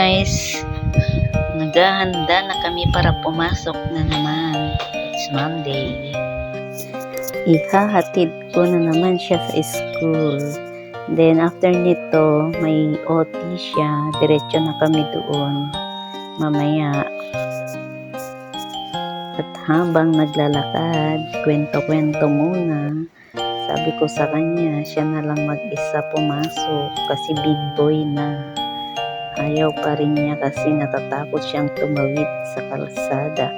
guys, naghahanda na kami para pumasok na naman. It's Monday. Ihahatid ko na naman siya sa school. Then after nito, may OT siya. Diretso na kami doon mamaya. At habang naglalakad, kwento-kwento muna. Sabi ko sa kanya, siya na lang mag-isa pumasok kasi big boy na. Ayaw pa rin niya kasi natatakot siyang tumawid sa kalsada.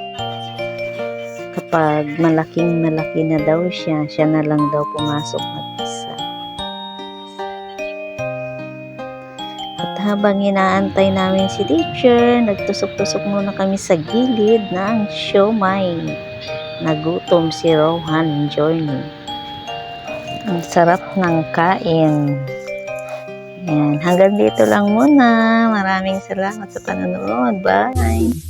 Kapag malaking-malaki na daw siya, siya na lang daw pumasok mag-isa. At habang inaantay namin si teacher, nagtusok-tusok muna kami sa gilid ng siomai. Nagutom si Rohan Journey. Ang sarap ng kain. Yan. Hanggang dito lang muna. Maraming salamat sa panonood. Bye!